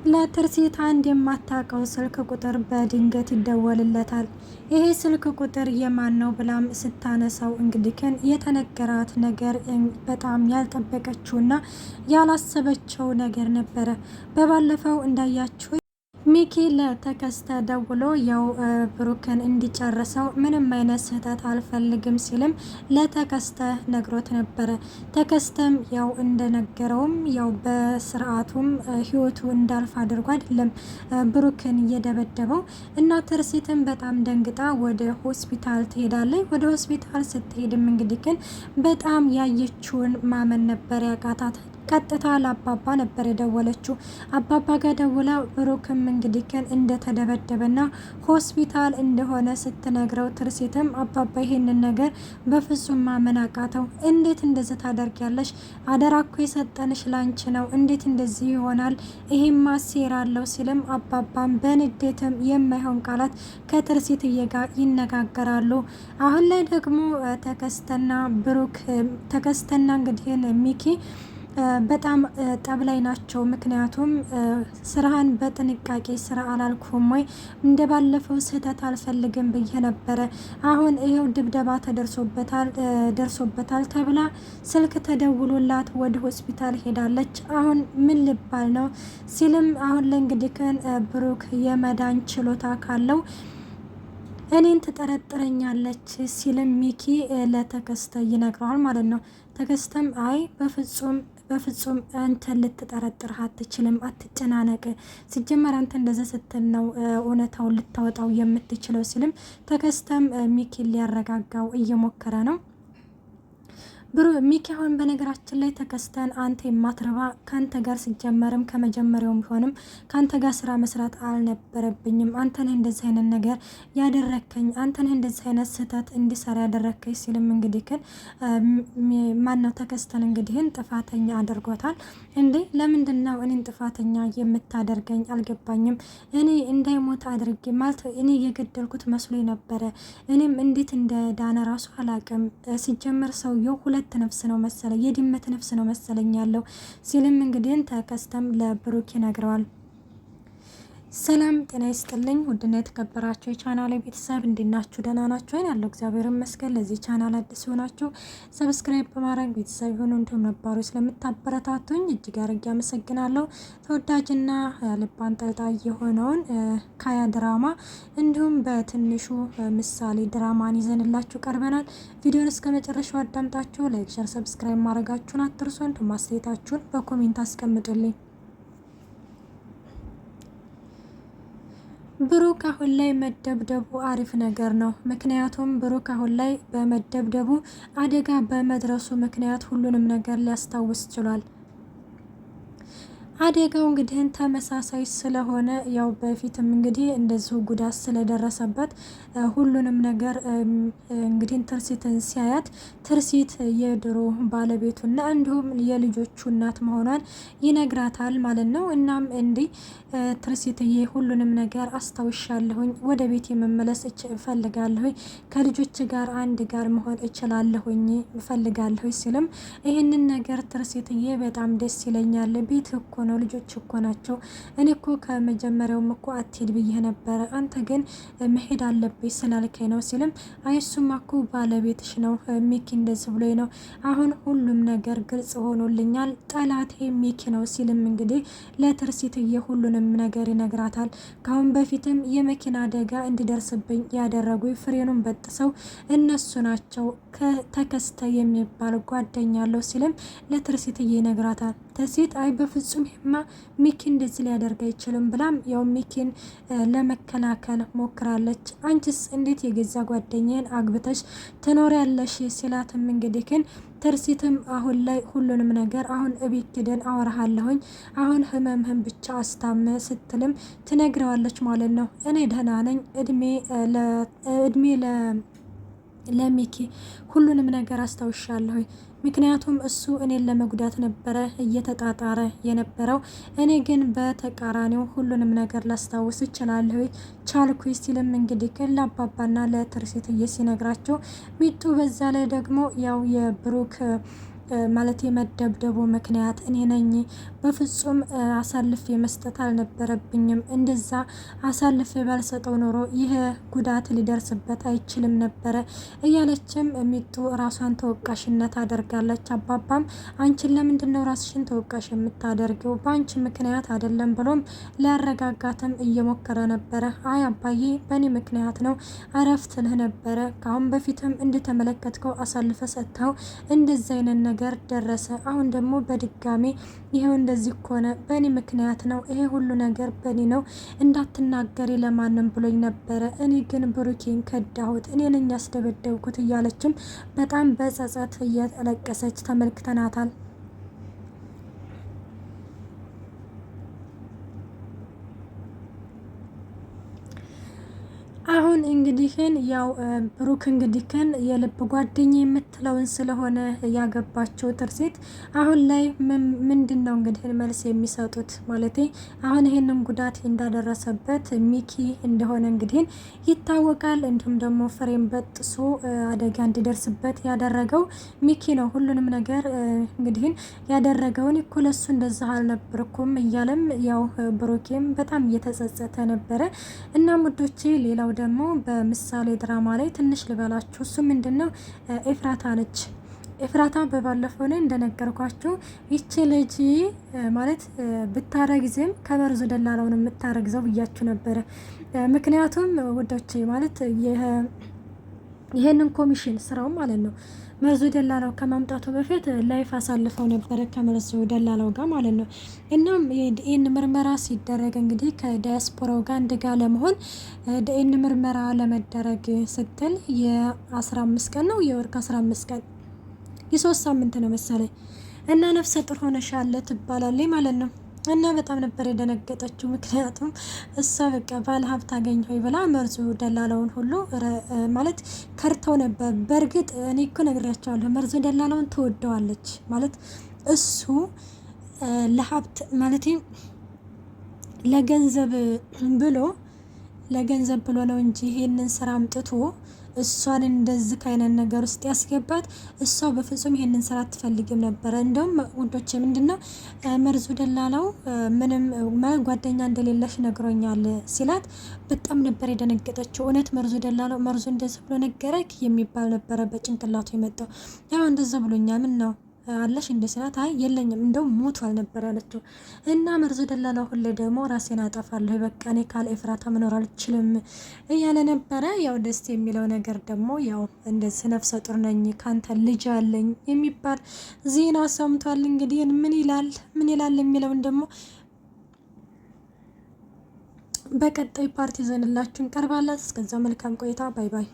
ለትርሲት አንድ የማታውቀው ስልክ ቁጥር በድንገት ይደወልለታል። ይሄ ስልክ ቁጥር የማን ነው ብላም ስታነሳው እንግዲህ ግን የተነገራት ነገር በጣም ያልጠበቀችውና ያላሰበችው ነገር ነበረ። በባለፈው እንዳያችሁ ሚኪ ለተከስተ ደውሎ ያው ብሩክን እንዲጨርሰው ምንም አይነት ስህተት አልፈልግም ሲልም ለተከስተ ነግሮት ነበረ። ተከስተም ያው እንደነገረውም ያው በስርዓቱም ህይወቱ እንዳልፍ አድርጎ አይደለም ብሩክን እየደበደበው እና ትርሲትም በጣም ደንግጣ ወደ ሆስፒታል ትሄዳለች። ወደ ሆስፒታል ስትሄድም እንግዲህ ግን በጣም ያየችውን ማመን ነበር ያቃታት። ቀጥታ ለአባባ ነበር የደወለችው። አባባ ጋር ደውላ ብሩክም እንግዲህ ግን እንደተደበደበና ሆስፒታል እንደሆነ ስትነግረው ትርሲትም አባባ ይሄንን ነገር በፍጹም ማመን አቃተው። እንዴት እንደዚህ ታደርጊያለሽ? አደራ እኮ የሰጠንሽ ላንቺ ነው። እንዴት እንደዚህ ይሆናል? ይሄማ ሴራ አለው ሲልም አባባም በንዴትም የማይሆን ቃላት ከትርሲትዬ ጋር ይነጋገራሉ። አሁን ላይ ደግሞ ተከስተና ብሩክ ተከስተና እንግዲህ ሚኪ በጣም ጠብ ላይ ናቸው። ምክንያቱም ስራህን በጥንቃቄ ስራ አላልኩም ወይ? እንደባለፈው ስህተት አልፈልግም ብዬ ነበረ። አሁን ይኸው ድብደባ ደርሶበታል ተብላ ስልክ ተደውሎላት ወደ ሆስፒታል ሄዳለች። አሁን ምን ልባል ነው ሲልም አሁን ላይ እንግዲህ ብሩክ የመዳን ችሎታ ካለው እኔን ትጠረጥረኛለች ሲልም ሚኪ ለተከስተ ይነግረዋል ማለት ነው። ተከስተም አይ በፍጹም አንተ ልትጠረጥርህ አትችልም፣ አትጨናነቅ። ሲጀመር አንተ እንደዛ ስትል ነው እውነታውን ልታወጣው የምትችለው ሲልም ተከስተም ሚኪን ሊያረጋጋው እየሞከረ ነው። ሚኪ አሁን በነገራችን ላይ ተከስተን አንተ የማትረባ ካንተ ጋር ሲጀመርም ከመጀመሪያውም ቢሆንም ካንተ ጋር ስራ መስራት አልነበረብኝም። አንተ ነህ እንደዚህ አይነት ነገር ያደረከኝ፣ አንተ ነህ እንደዚህ አይነት ስህተት እንዲሰራ ያደረከኝ ሲልም እንግዲህ ግን ማነው ተከስተን እንግዲህን ጥፋተኛ አድርጎታል። እንዴ ለምንድን ነው እኔን ጥፋተኛ የምታደርገኝ? አልገባኝም። እኔ እንዳይሞት አድርጌ ማለት እኔ የገደልኩት መስሎኝ ነበረ። እኔም እንዴት እንደ ዳነ ራሱ አላቅም። ሲጀመር ሰውየው ሁለት ነፍስ ነው መሰለኝ፣ የድመት ነፍስ ነው መሰለኝ ያለው ሲልም እንግዲህ ተከስተም ለብሩክ ይነግረዋል። ሰላም ጤና ይስጥልኝ ውድና የተከበራችሁ የቻናሌ ቤተሰብ እንዲናችሁ ደህና ናችሁ? ያለው እግዚአብሔር ይመስገን። ለዚህ ቻናል አዲስ ሆናችሁ ሰብስክራይብ በማድረግ ቤተሰብ ሆኑ፣ እንዲሁም ነባሮች ስለምታበረታቱኝ እጅግ አድርጌ አመሰግናለሁ። ተወዳጅና ልብ አንጠልጣይ የሆነውን ካያ ድራማ እንዲሁም በትንሹ ምሳሌ ድራማን ይዘንላችሁ ቀርበናል። ቪዲዮን እስከ መጨረሻው አዳምጣችሁ ላይክ፣ ሼር፣ ሰብስክራይብ ማድረጋችሁን አትርሱ። እንዲሁም አስተያየታችሁን በኮሜንት አስቀምጡልኝ። ብሩክ አሁን ላይ መደብደቡ አሪፍ ነገር ነው። ምክንያቱም ብሩክ አሁን ላይ በመደብደቡ አደጋ በመድረሱ ምክንያት ሁሉንም ነገር ሊያስታውስ ችሏል። አደጋው እንግዲህ ተመሳሳይ ስለሆነ ያው በፊትም እንግዲህ እንደዚሁ ጉዳት ስለደረሰበት ሁሉንም ነገር እንግዲህ ትርሲትን ሲያያት ትርሲት የድሮ ባለቤቱና እንዲሁም የልጆቹ እናት መሆኗን ይነግራታል ማለት ነው። እናም እንዲህ ትርሲትዬ ሁሉንም ነገር አስታውሻለሁኝ፣ ወደ ቤት የመመለስ እፈልጋለሁኝ፣ ከልጆች ጋር አንድ ጋር መሆን እችላለሁኝ እፈልጋለሁኝ ሲልም ይህንን ነገር ትርሲትዬ በጣም ደስ ይለኛል፣ ቤት እኮ ነው፣ ልጆች እኮ ናቸው። እኔ እኮ ከመጀመሪያውም እኮ አትሄድ ብዬ ነበረ፣ አንተ ግን መሄድ አለብኝ ስላልከኝ ነው ሲልም አይሱማ እኮ ባለቤትሽ ነው፣ ሚኪ እንደዚህ ብሎኝ ነው፣ አሁን ሁሉም ነገር ግልጽ ሆኖልኛል፣ ጠላቴ ሚኪ ነው ሲልም እንግዲህ ለትርሲትዬ ሁሉንም ነገር ይነግራታል። ካሁን በፊትም የመኪና አደጋ እንዲደርስብኝ ያደረጉ ፍሬኑን በጥሰው እነሱ ናቸው፣ ከተከስተ የሚባል ጓደኛ አለው ሲልም ለትርሲትዬ ይነግራታል። ትርሲት አይ በፍጹም ማ ሚኪ እንደዚህ ሊያደርግ አይችልም ብላም ያው ሚኪን ለመከላከል ሞክራለች። አንቺስ እንዴት የገዛ ጓደኛዬን አግብተሽ ትኖሪያለሽ ሲላትም እንግዲህ ግን ትርሲትም አሁን ላይ ሁሉንም ነገር አሁን እቤት ሄደን አወራሃለሁኝ፣ አሁን ህመምህን ብቻ አስታመ ስትልም ትነግረዋለች ማለት ነው። እኔ ደህና ነኝ፣ እድሜ ለሚኪ ሁሉንም ነገር አስታውሻለሁኝ። ምክንያቱም እሱ እኔን ለመጉዳት ነበረ እየተጣጣረ የነበረው፣ እኔ ግን በተቃራኒው ሁሉንም ነገር ላስታውስ እችላለሁ ቻልኩ ሲልም እንግዲህ ግን ለአባባና ለትርሲትዬ ሲነግራቸው ሚጡ በዛ ላይ ደግሞ ያው የብሩክ ማለት የመደብደቡ ምክንያት እኔ ነኝ። በፍጹም አሳልፌ መስጠት አልነበረብኝም። እንደዛ አሳልፌ ባልሰጠው ኖሮ ይህ ጉዳት ሊደርስበት አይችልም ነበረ እያለችም ሚጡ ራሷን ተወቃሽነት አደርጋለች። አባባም አንቺን ለምንድን ነው ራስሽን ተወቃሽ የምታደርገው? በአንቺ ምክንያት አይደለም ብሎም ሊያረጋጋትም እየሞከረ ነበረ። አይ አባዬ በእኔ ምክንያት ነው፣ አረፍት ልህ ነበረ። ከአሁን በፊትም እንደተመለከትከው አሳልፈ ሰጥተው እንደዚህ አይነት ነገር ደረሰ። አሁን ደግሞ በድጋሚ ይሄው እንደዚህ ከሆነ በእኔ ምክንያት ነው፣ ይሄ ሁሉ ነገር በእኔ ነው፣ እንዳትናገሪ ለማንም ብሎኝ ነበረ። እኔ ግን ብሩኬን ከዳሁት፣ እኔ ነኝ ያስደበደብኩት እያለችም በጣም በጸጸት እየለቀሰች ተመልክተናታል። አሁን እንግዲህን ያው ብሩክ እንግዲህን የልብ ጓደኛ የምትለውን ስለሆነ ያገባቸው ትርሲት አሁን ላይ ምንድን ነው እንግዲህ መልስ የሚሰጡት ማለት አሁን ይሄንን ጉዳት እንዳደረሰበት ሚኪ እንደሆነ እንግዲህ ይታወቃል። እንዲሁም ደግሞ ፍሬም በጥሶ አደጋ እንዲደርስበት ያደረገው ሚኪ ነው። ሁሉንም ነገር እንግዲህ ያደረገውን እኮ ለሱ እንደዛ አልነበርኩም እያለም ያው ብሩኬም በጣም እየተጸጸተ ነበረ። እና ሙዶቼ ሌላው ደግሞ በምሳሌ ድራማ ላይ ትንሽ ልበላችሁ። እሱ ምንድነው ኤፍራታ ነች። ኤፍራታ በባለፈው ላይ እንደነገርኳችሁ ይቺ ልጅ ማለት ብታረግዝም ከመርዙ ደላላውን የምታረግዘው ብያችሁ ነበረ። ምክንያቱም ውዶቼ ማለት ይሄንን ኮሚሽን ስራው ማለት ነው መርዙ ደላላው ከማምጣቱ በፊት ላይፍ አሳልፈው ነበረ ከመርዙ ደላላው ጋር ማለት ነው። እናም ይህን ምርመራ ሲደረግ እንግዲህ ከዲያስፖራው ጋር አንድ ጋር ለመሆን ይህን ምርመራ ለመደረግ ስትል የ15 ቀን ነው የወር ከ15 ቀን የ3 ሳምንት ነው መሰለኝ እና ነፍሰ ጡር ሆነሻል ትባላለች ማለት ነው። እና በጣም ነበር የደነገጠችው። ምክንያቱም እሷ በቃ ባለ ሀብት አገኘ ሆይ ብላ መርዙ ደላላውን ሁሉ ማለት ከርተው ነበር። በእርግጥ እኔ እኮ ነግሬያቸዋለሁ መርዙ ደላላውን ትወደዋለች ማለት እሱ ለሀብት ማለት ለገንዘብ ብሎ ነው እንጂ ይሄንን ስራ አምጥቶ እሷን እንደዚህ ከአይነት ነገር ውስጥ ያስገባት። እሷ በፍጹም ይሄንን ስራ አትፈልግም ነበረ። እንደውም ውዶች ምንድነው መርዙ ደላላው ምንም ጓደኛ እንደሌለሽ ነግሮኛል ሲላት በጣም ነበር የደነገጠችው። እውነት መርዙ ደላላው መርዙ እንደዚህ ብሎ ነገረክ የሚባል ነበረ በጭንቅላቱ የመጣው። ያው እንደዛ ብሎኛ ምን ነው አለሽ እንደ ስላት አይ የለኝም እንደው ሞቷል ነበር ያለችው። እና መርዙ ደላላው ሁሌ ደግሞ ራሴን አጠፋለሁ በቃ እኔ ካለ ኤፍራታ መኖር አልችልም እያለ ነበረ። ያው ደስ የሚለው ነገር ደግሞ ያው እንደዚህ ነፍሰ ጡር ነኝ ካንተ ልጅ አለኝ የሚባል ዜና ሰምቷል። እንግዲህ ምን ይላል የሚለውን ደግሞ በቀጣይ ፓርቲ ዘንላችሁ እንቀርባለን። እስከዛ መልካም ቆይታ። ባይ ባይ።